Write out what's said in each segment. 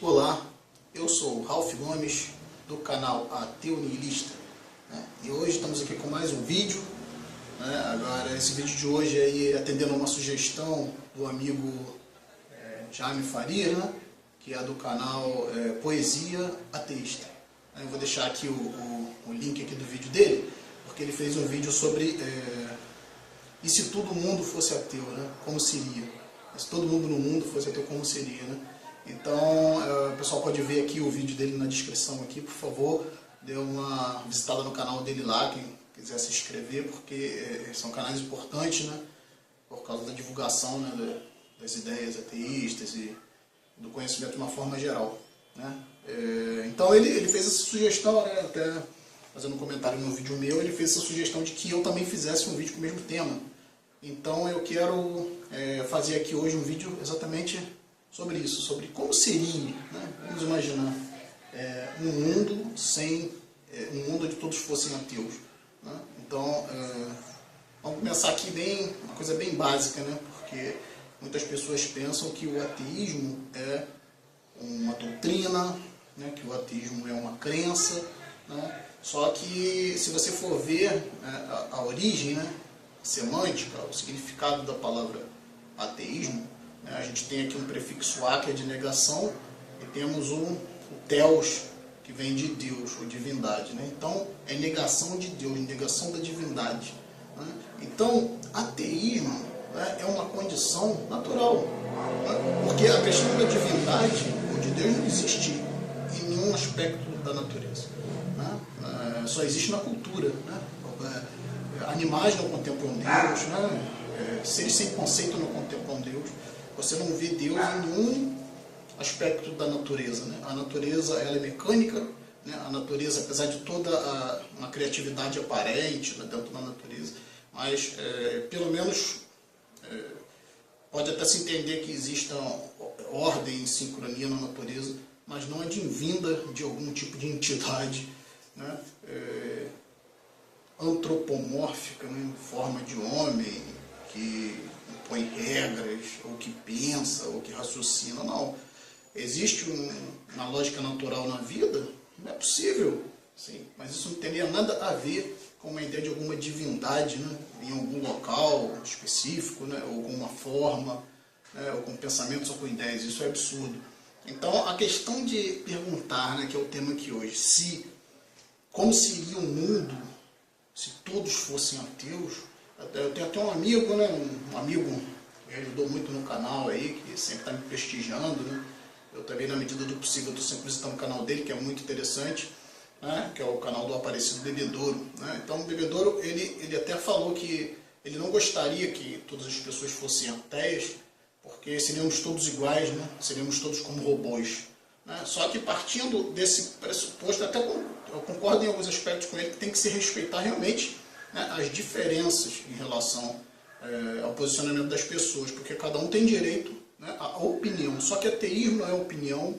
Olá, eu sou o Ralph Gomes, do canal Ateu Nihilista, né? E hoje estamos aqui com mais um vídeo, né? Agora, esse vídeo de hoje aí atendendo a uma sugestão do amigo Jaime Faria, né? Que é do canal Poesia Ateísta. Eu vou deixar aqui o link aqui do vídeo dele, porque ele fez um vídeo sobre e se todo mundo fosse ateu, né? Como seria? Se todo mundo no mundo fosse ateu, como seria, né? Então, o pessoal pode ver aqui o vídeo dele na descrição aqui, por favor, dê uma visitada no canal dele lá, quem quiser se inscrever, porque são canais importantes, né? Por causa da divulgação, né? Das ideias ateístas e do conhecimento de uma forma geral, né? Então ele fez essa sugestão, né? Até fazendo um comentário no vídeo meu, ele fez essa sugestão de que eu também fizesse um vídeo com o mesmo tema. Então eu quero fazer aqui hoje um vídeo exatamente sobre isso, sobre como seria, né? Vamos imaginar um mundo sem um mundo onde todos fossem ateus, né? Então vamos começar aqui uma coisa bem básica, né? Porque muitas pessoas pensam que o ateísmo é uma doutrina, né? Que o ateísmo é uma crença, né? Só que se você for ver a origem, né? Semântica, o significado da palavra ateísmo, né? A gente tem aqui um prefixo a, que é de negação, e temos o theos, que vem de Deus, ou divindade, né? Então, é negação de Deus, negação da divindade, né? Então, ateísmo, né, é uma condição natural, né? Porque a questão da divindade, ou de Deus, não existe em nenhum aspecto da natureza, né? Só existe na cultura, né? Animais não contemplam Deus, né? Seres sem conceito não contemplam Deus. Você não vê Deus em nenhum aspecto da natureza, né? A natureza, ela é mecânica, né? A natureza, apesar de toda uma criatividade aparente, né, dentro da natureza, mas pelo menos pode até se entender que exista ordem e sincronia na natureza, mas não é advinda de algum tipo de entidade, né? Antropomórfica, né, em forma de homem, que impõe regras, ou que pensa, ou que raciocina. Não. Existe uma lógica natural na vida? Não é possível, sim, mas isso não teria nada a ver com uma ideia de alguma divindade, né, em algum local específico, né, ou com uma forma, né, ou com pensamentos ou com ideias. Isso é absurdo. Então, a questão de perguntar, né, que é o tema aqui hoje, como seria um mundo se todos fossem ateus. Eu tenho até um amigo, né, um amigo que ajudou muito no canal aí, que sempre está me prestigiando, né? Eu também, na medida do possível, estou sempre visitando o canal dele, que é muito interessante, né? Que é o canal do Aparecido Bebedouro, né? Então o Bebedouro, ele até falou que ele não gostaria que todas as pessoas fossem ateias, porque seríamos todos iguais, né? Seríamos todos como robôs, né? Só que partindo desse pressuposto, até eu concordo em alguns aspectos com ele, que tem que se respeitar realmente, né, as diferenças em relação ao posicionamento das pessoas, porque cada um tem direito, né, à opinião. Só que ateísmo não é opinião,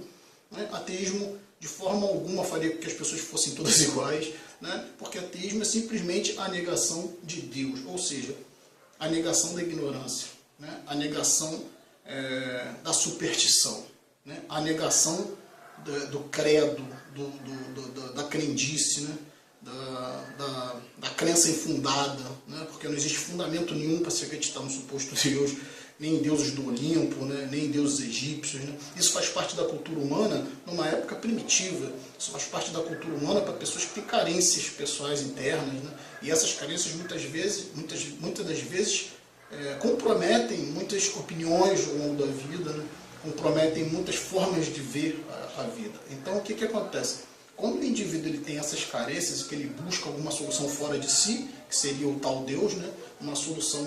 né? Ateísmo de forma alguma faria com que as pessoas fossem todas iguais, né? Porque ateísmo é simplesmente a negação de Deus, ou seja, a negação da ignorância, né? A negação da superstição, né? A negação do credo, da crendice, né? Da crença infundada, né? Porque não existe fundamento nenhum para se acreditar no suposto Deus, nem em deuses do Olimpo, né? Nem em deuses egípcios, né? Isso faz parte da cultura humana numa época primitiva. Isso faz parte da cultura humana para pessoas que têm carências pessoais internas, né? E essas carências muitas das vezes comprometem muitas opiniões ao longo da vida, né? Comprometem muitas formas de ver a vida. Então o que acontece? Quando o indivíduo ele tem essas carências e que ele busca alguma solução fora de si, que seria o tal Deus, né? Uma solução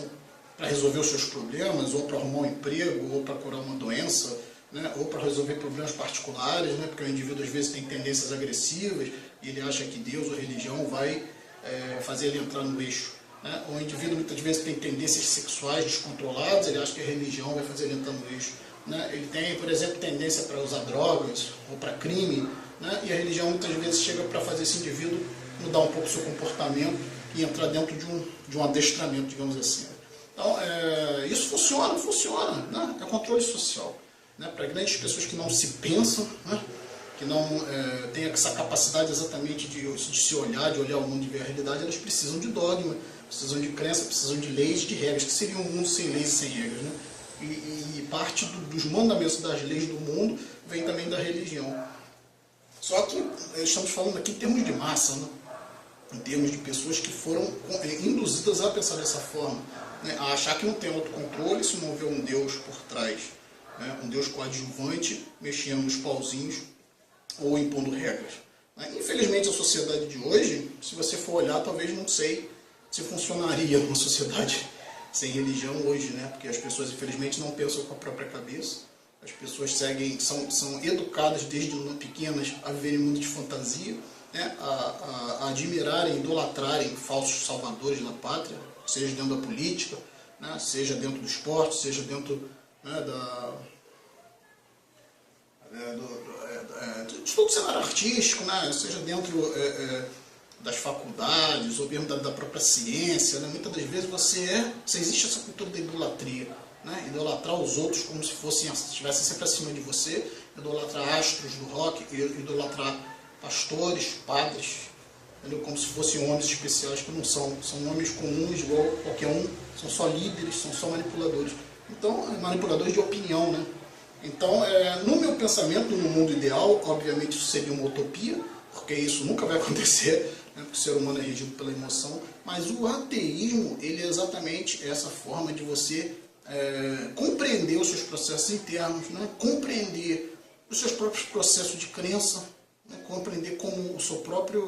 para resolver os seus problemas, ou para arrumar um emprego, ou para curar uma doença, né? Ou para resolver problemas particulares, né? Porque o indivíduo às vezes tem tendências agressivas e ele acha que Deus ou religião vai fazer ele entrar no eixo, né? O indivíduo muitas vezes tem tendências sexuais descontroladas, ele acha que a religião vai fazer ele entrar no eixo, né? Ele tem, por exemplo, tendência para usar drogas ou para crime, né? E a religião muitas vezes chega para fazer esse indivíduo mudar um pouco o seu comportamento e entrar dentro de um adestramento, digamos assim. Então, isso funciona, né? É controle social. né, para grandes pessoas que não se pensam, né, que não têm essa capacidade exatamente de se olhar, de olhar o mundo e ver a realidade, elas precisam de dogma, precisam de crença, precisam de leis, de regras, que seria um mundo sem leis e sem regras, né? E parte dos mandamentos das leis do mundo vem também da religião. Só que estamos falando aqui em termos de massa, né? Em termos de pessoas que foram induzidas a pensar dessa forma, né? A achar que não tem autocontrole se não houver um Deus por trás, né? Um Deus coadjuvante mexendo nos pauzinhos ou impondo regras. Infelizmente, a sociedade de hoje, se você for olhar, talvez não sei se funcionaria uma sociedade sem religião hoje, né? Porque as pessoas, infelizmente, não pensam com a própria cabeça. As pessoas são educadas desde pequenas a viverem em um mundo de fantasia, né? A admirarem, idolatrarem falsos salvadores da pátria, seja dentro da política, né? Seja dentro do esporte, seja dentro, né, de todo o cenário artístico, né? Seja dentro das faculdades, ou mesmo da própria ciência, né? Muitas das vezes existe essa cultura da idolatria, né? Idolatrar os outros como se estivessem sempre acima de você, idolatrar astros do rock, idolatrar pastores, padres, entendeu? Como se fossem homens especiais, que não são homens comuns, igual qualquer um, são só líderes, são só manipuladores. Então, manipuladores de opinião, né? Então, no meu pensamento, no mundo ideal, obviamente isso seria uma utopia, porque isso nunca vai acontecer, né, porque o ser humano é regido pela emoção, mas o ateísmo, ele é exatamente essa forma de você compreender os seus processos internos, né, compreender os seus próprios processos de crença, né, compreender como a sua própria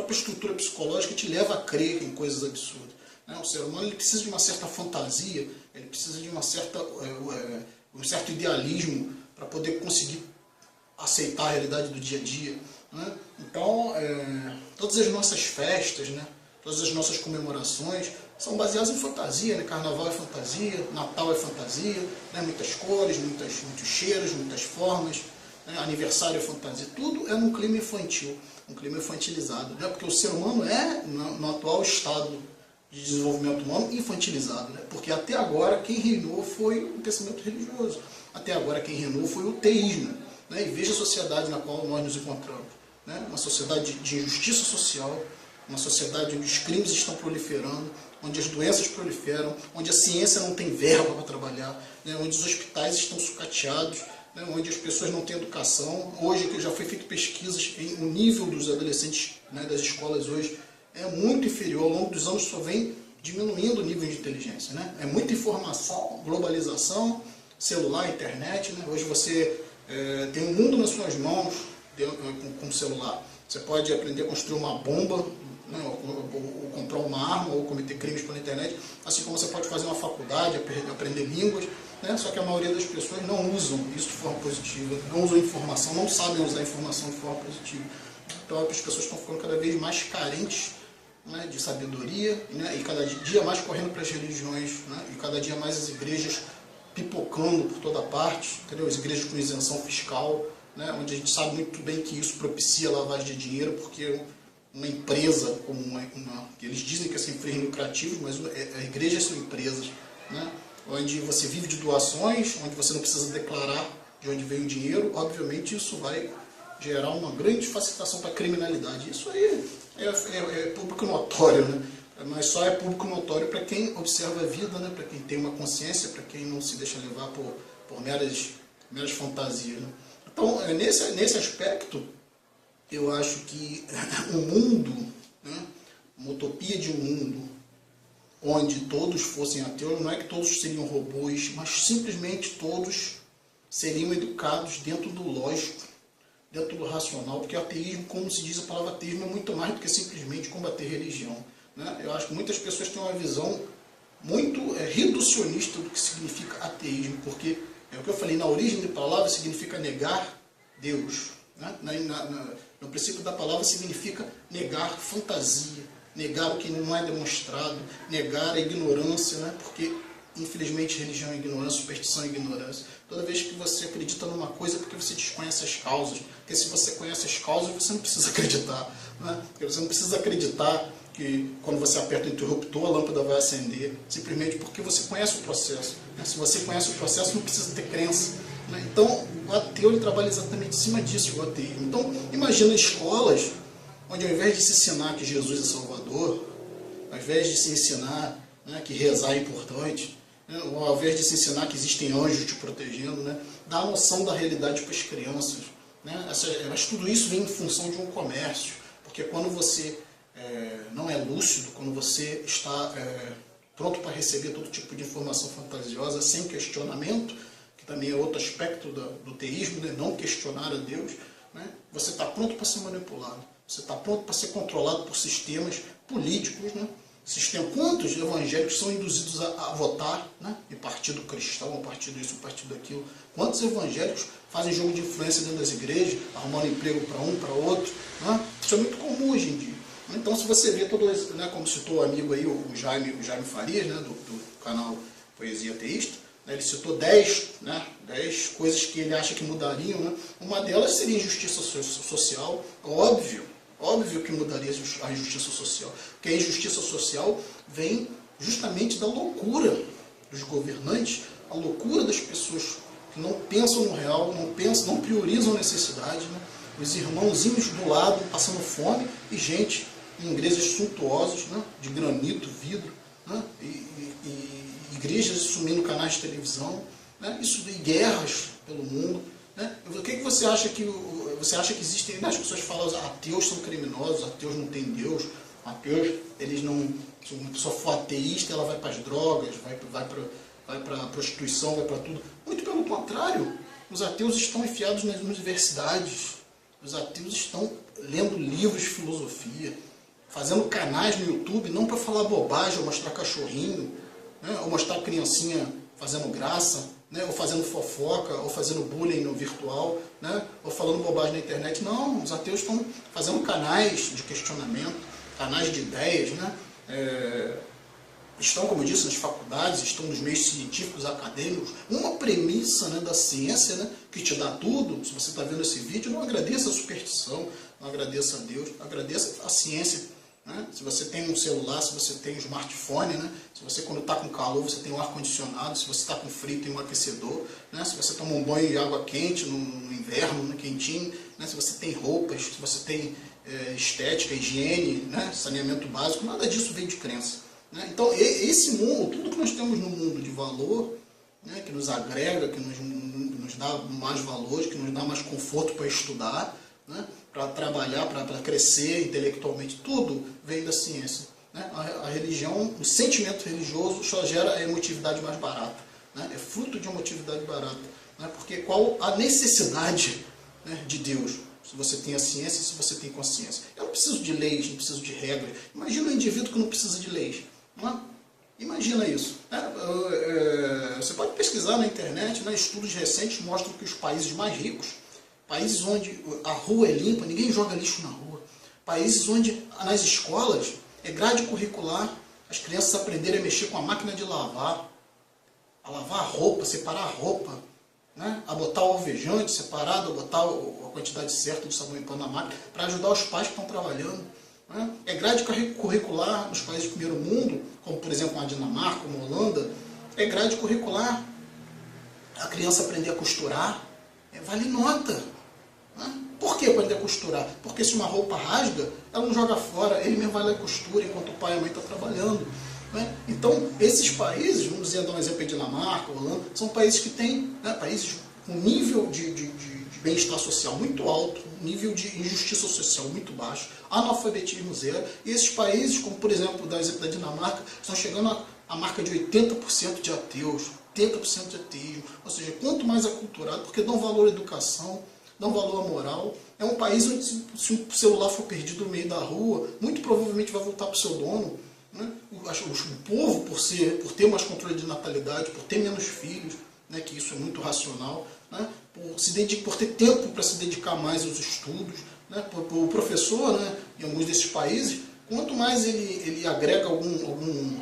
estrutura psicológica te leva a crer em coisas absurdas. Né? O ser humano ele precisa de uma certa fantasia, ele precisa de um certo idealismo para poder conseguir aceitar a realidade do dia a dia, né? Então, todas as nossas festas, né, todas as nossas comemorações são baseadas em fantasia, né? Carnaval é fantasia, Natal é fantasia, né? Muitas cores, muitos cheiros, muitas formas, né? Aniversário é fantasia, tudo é num clima infantil, um clima infantilizado, né? Porque o ser humano no atual estado de desenvolvimento humano, infantilizado, né? Porque até agora quem reinou foi o pensamento religioso, até agora quem reinou foi o teísmo, né? E veja a sociedade na qual nós nos encontramos, né? Uma sociedade de injustiça social, uma sociedade onde os crimes estão proliferando, onde as doenças proliferam, onde a ciência não tem verba para trabalhar, né? Onde os hospitais estão sucateados, né? Onde as pessoas não têm educação. Hoje, que já foi feito pesquisas, o nível dos adolescentes, né, das escolas hoje é muito inferior, ao longo dos anos só vem diminuindo o nível de inteligência, né? É muita informação, globalização, celular, internet, né? Hoje você tem um mundo nas suas mãos com o celular. Você pode aprender a construir uma bomba, né? ou comprar uma arma, ou cometer crimes pela internet, assim como você pode fazer uma faculdade, aprender línguas, né? Só que a maioria das pessoas não usam isso de forma positiva, não usam informação, não sabem usar a informação de forma positiva. Então as pessoas estão ficando cada vez mais carentes, né, de sabedoria, né, e cada dia mais correndo para as religiões, né, e cada dia mais as igrejas pipocando por toda parte, entendeu? As igrejas com isenção fiscal, né, onde a gente sabe muito bem que isso propicia lavagem de dinheiro, porque uma empresa, que eles dizem que é sem fins lucrativos, mas a igreja são empresas, né, onde você vive de doações, onde você não precisa declarar de onde vem o dinheiro. Obviamente isso vai gerar uma grande facilitação para a criminalidade. Isso aí é público notório, né? Mas só é público notório para quem observa a vida, né? Para quem tem uma consciência, para quem não se deixa levar por meras fantasias, né? Então, nesse aspecto, eu acho que um mundo, né? Uma utopia de um mundo onde todos fossem ateus, não é que todos seriam robôs, mas simplesmente todos seriam educados dentro do lógico, dentro do racional, porque o ateísmo, como se diz a palavra ateísmo, é muito mais do que simplesmente combater religião, né? Eu acho que muitas pessoas têm uma visão muito reducionista do que significa ateísmo, porque é o que eu falei, na origem da palavra significa negar Deus, né? No princípio da palavra significa negar fantasia, negar o que não é demonstrado, negar a ignorância, né? Porque infelizmente religião é ignorância, superstição é ignorância. Toda vez que você acredita numa coisa é porque você desconhece as causas. Porque se você conhece as causas, você não precisa acreditar, né? Porque você não precisa acreditar que quando você aperta o interruptor, a lâmpada vai acender, simplesmente porque você conhece o processo, né? Se você conhece o processo, não precisa ter crença, né? Então, o ateu ele trabalha exatamente em cima disso, o ateísmo. Então, imagina escolas onde ao invés de se ensinar que Jesus é Salvador, ao invés de se ensinar, né, que rezar é importante, né, ou ao invés de se ensinar que existem anjos te protegendo, né, dá a noção da realidade para as crianças. Né? Mas tudo isso vem em função de um comércio, porque quando você não é lúcido, quando você está pronto para receber todo tipo de informação fantasiosa, sem questionamento, que também é outro aspecto do teísmo, né? Não questionar a Deus, né? Você está pronto para ser manipulado, você está pronto para ser controlado por sistemas políticos, né? Quantos evangélicos são induzidos a votar, né? Em partido cristão, um partido isso, um partido aquilo? Quantos evangélicos fazem jogo de influência dentro das igrejas, arrumando emprego para um, para outro? Né? Isso é muito comum hoje em dia. Então, se você vê todo esse, né, como citou o amigo aí, o Jaime Farias, né, do canal Poesia Ateísta, né, ele citou 10 coisas que ele acha que mudariam. Né? Uma delas seria a injustiça social, óbvio que mudaria a injustiça social, porque a injustiça social vem justamente da loucura dos governantes, a loucura das pessoas que não pensam no real, não priorizam a necessidade, né? Os irmãozinhos do lado passando fome e gente em igrejas suntuosas, né? De granito, vidro, né? E igrejas assumindo canais de televisão, né? Isso de guerras pelo mundo. Né? O que você acha que existem? As pessoas falam que ateus são criminosos, ateus não têm Deus, ateus, eles não. Se uma pessoa for ateísta, ela vai para as drogas, vai para a prostituição, vai para tudo. Muito pelo contrário, os ateus estão enfiados nas universidades, os ateus estão lendo livros de filosofia, fazendo canais no YouTube, não para falar bobagem, ou mostrar cachorrinho, né? Ou mostrar criancinha fazendo graça, né? Ou fazendo fofoca, ou fazendo bullying no virtual, né? Ou falando bobagem na internet. Não, os ateus estão fazendo canais de questionamento, canais de ideias, né? Estão, como eu disse, nas faculdades, estão nos meios científicos, acadêmicos. Uma premissa, né, da ciência, né, que te dá tudo. Se você está vendo esse vídeo, não agradeça a superstição, não agradeça a Deus, agradeça a ciência. Né? Se você tem um celular, se você tem um smartphone, né? Se você, quando está com calor, você tem um ar-condicionado, se você está com frio, tem um aquecedor, né? Se você toma um banho de água quente no inverno, no quentinho, né? Se você tem roupas, se você tem estética, higiene, né? Saneamento básico, nada disso vem de crença. Né? Então, esse mundo, tudo que nós temos no mundo de valor, né? Que nos agrega, que nos dá mais valores, que nos dá mais conforto para estudar, né? Para trabalhar, para crescer intelectualmente, tudo vem da ciência. Né? A religião, o sentimento religioso só gera a emotividade mais barata. Né? É fruto de uma emotividade barata. Né? Porque qual a necessidade, né, de Deus? Se você tem a ciência e se você tem consciência. Eu não preciso de leis, não preciso de regras. Imagina um indivíduo que não precisa de leis. Não é? Imagina isso. Você pode pesquisar na internet, né? Estudos recentes mostram que os países mais ricos, países onde a rua é limpa, ninguém joga lixo na rua, países onde nas escolas é grade curricular, as crianças aprenderem a mexer com a máquina de lavar, a lavar a roupa, separar a roupa, né? A botar o alvejante separado, a botar a quantidade certa de sabão em pó na máquina, para ajudar os pais que estão trabalhando. Né? É grade curricular nos países do primeiro mundo, como por exemplo a Dinamarca, como a Holanda, é grade curricular a criança aprender a costurar, vale nota. Né? Por que aprender a costurar? Porque se uma roupa rasga, ela não joga fora, ele mesmo vai lá e costura enquanto o pai e a mãe estão trabalhando. Né? Então, esses países, vamos dizer, dar um exemplo de Dinamarca, Holanda, são países que têm, né, países com nível de bem-estar social muito alto, nível de injustiça social muito baixo, analfabetismo zero. E esses países, como por exemplo, dar o exemplo da Dinamarca, estão chegando à marca de 80% de ateus, 80% de ateísmo. Ou seja, quanto mais aculturado, porque dão valor à educação, dão valor à moral. É um país onde, se um celular for perdido no meio da rua, muito provavelmente vai voltar para o seu dono. Né? O povo, por ter mais controle de natalidade, por ter menos filhos, né, que isso é muito racional, né, por ter tempo para se dedicar mais aos estudos, né, o professor, né, em alguns desses países, quanto mais ele agrega algum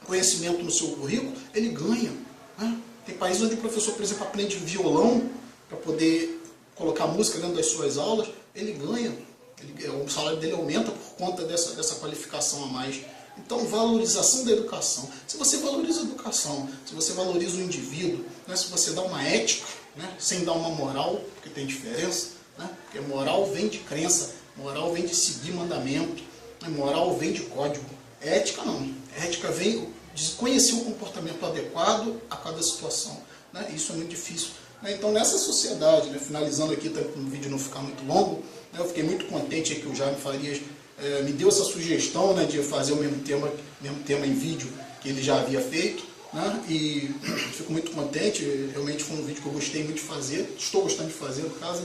conhecimento no seu currículo, ele ganha. Né? Tem países onde o professor, por exemplo, aprende violão para poder colocar música dentro das suas aulas, ele ganha. O salário dele aumenta por conta dessa qualificação a mais. Então, valorização da educação. Se você valoriza a educação, se você valoriza o indivíduo, né, se você dá uma ética, né? Sem dar uma moral, porque tem diferença, né? Porque moral vem de crença, moral vem de seguir mandamento, né? Moral vem de código. Ética não. Ética vem de conhecer o comportamento adequado a cada situação, né? Isso é muito difícil. Então, nessa sociedade, né, finalizando aqui para o vídeo não ficar muito longo, né, eu fiquei muito contente que o Jaime Farias me deu essa sugestão, né, de fazer o mesmo tema em vídeo que ele já havia feito, né, e fico muito contente. Realmente foi um vídeo que eu gostei muito de fazer, estou gostando de fazer, no caso.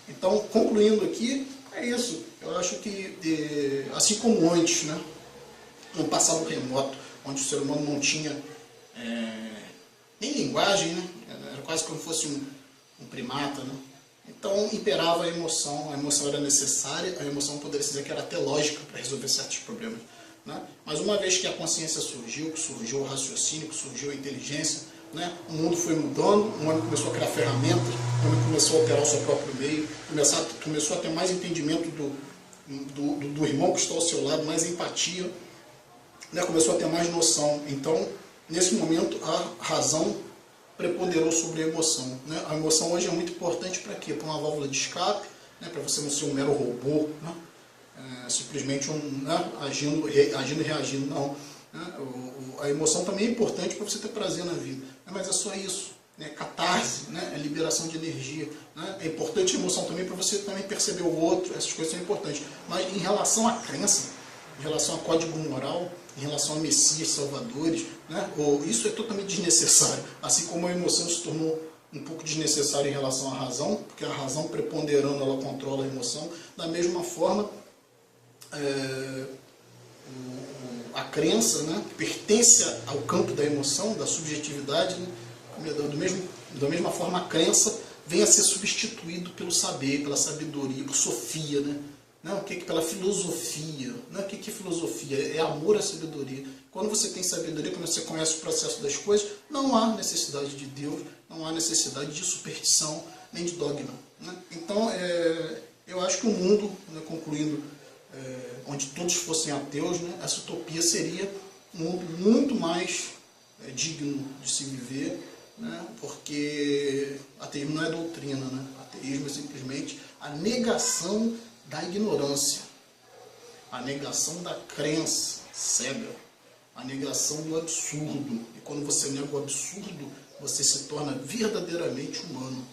Então, concluindo aqui, é isso. Eu acho que, assim como antes, né, no passado remoto, onde o ser humano não tinha nem linguagem, né? Era quase como se fosse um primata, né? Então imperava a emoção era necessária, a emoção poderia dizer que era até lógica para resolver certos problemas, né? Mas uma vez que a consciência surgiu, que surgiu o raciocínio, que surgiu a inteligência, né? O mundo foi mudando, o homem começou a criar ferramentas, o homem começou a alterar o seu próprio meio, começou a ter mais entendimento do irmão que está ao seu lado, mais empatia, né? Começou a ter mais noção. Então, nesse momento, a razão preponderou sobre a emoção, né? A emoção hoje é muito importante para quê? Para uma válvula de escape, né? Para você não ser um mero robô, né? Simplesmente agindo e reagindo, não. Né? A emoção também é importante para você ter prazer na vida, né? Mas é só isso, né? Catarse, né? É liberação de energia, né? É importante a emoção também para você também perceber o outro, essas coisas são importantes. Mas em relação à crença, em relação a código moral, em relação a messias salvadores, né? Isso é totalmente desnecessário. Assim como a emoção se tornou um pouco desnecessária em relação à razão, porque a razão preponderando ela controla a emoção, da mesma forma a crença, né, que pertence ao campo da emoção, da subjetividade, né? Da mesma forma a crença vem a ser substituído pelo saber, pela sabedoria, por sofia, né? Não, pela filosofia. Não, o que é filosofia? É amor à sabedoria. Quando você tem sabedoria, quando você conhece o processo das coisas, não há necessidade de Deus, não há necessidade de superstição, nem de dogma, né? Então, eu acho que o mundo, né, concluindo, onde todos fossem ateus, né, essa utopia seria um mundo muito mais digno de se viver, né, porque ateísmo não é doutrina, né? Ateísmo é simplesmente a negação da ignorância, a negação da crença cega, a negação do absurdo. E quando você nega o absurdo, você se torna verdadeiramente humano.